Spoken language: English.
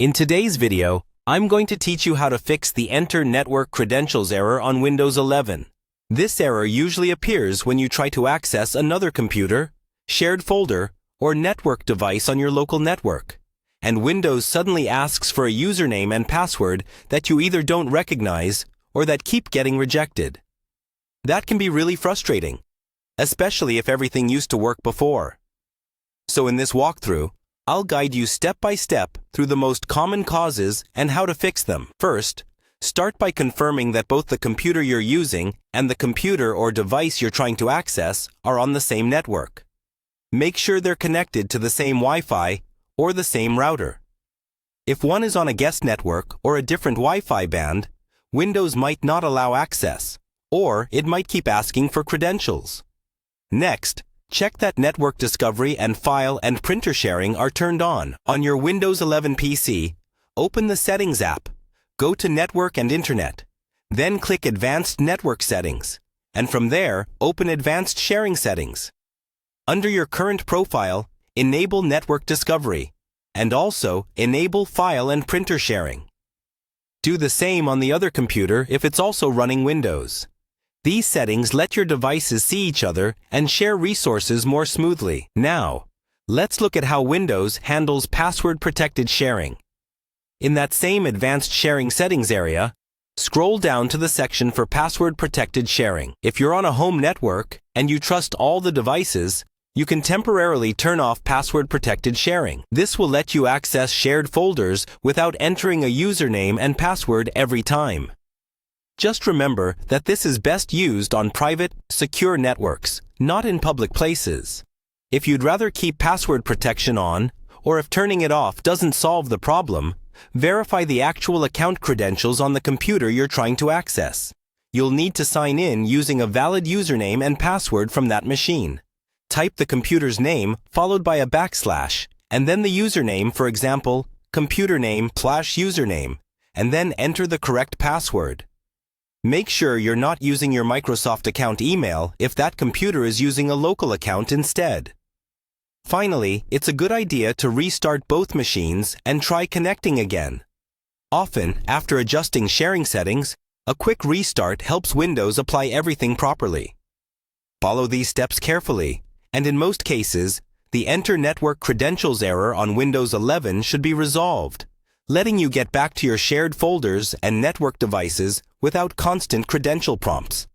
In today's video, I'm going to teach you how to fix the Enter Network Credentials error on Windows 11. This error usually appears when you try to access another computer, shared folder, or network device on your local network, and Windows suddenly asks for a username and password that you either don't recognize or that keep getting rejected. That can be really frustrating, especially if everything used to work before. So in this walkthrough, I'll guide you step by step through the most common causes and how to fix them. First, start by confirming that both the computer you're using and the computer or device you're trying to access are on the same network. Make sure they're connected to the same Wi-Fi or the same router. If one is on a guest network or a different Wi-Fi band, Windows might not allow access, or it might keep asking for credentials. Next, check that network discovery and file and printer sharing are turned on. On your Windows 11 PC, open the Settings app, go to Network and Internet, then click Advanced Network Settings, and from there, open Advanced Sharing Settings. Under your current profile, enable Network Discovery, and also enable File and Printer Sharing. Do the same on the other computer if it's also running Windows. These settings let your devices see each other and share resources more smoothly. Now, let's look at how Windows handles password-protected sharing. In that same Advanced Sharing Settings area, scroll down to the section for password-protected sharing. If you're on a home network and you trust all the devices, you can temporarily turn off password-protected sharing. This will let you access shared folders without entering a username and password every time. Just remember that this is best used on private, secure networks, not in public places. If you'd rather keep password protection on, or if turning it off doesn't solve the problem, verify the actual account credentials on the computer you're trying to access. You'll need to sign in using a valid username and password from that machine. Type the computer's name followed by a backslash, and then the username, for example, computer name/username, and then enter the correct password. Make sure you're not using your Microsoft account email if that computer is using a local account instead. Finally, it's a good idea to restart both machines and try connecting again. Often, after adjusting sharing settings, a quick restart helps Windows apply everything properly. Follow these steps carefully, and in most cases, the Enter Network Credentials error on Windows 11 should be resolved, letting you get back to your shared folders and network devices without constant credential prompts.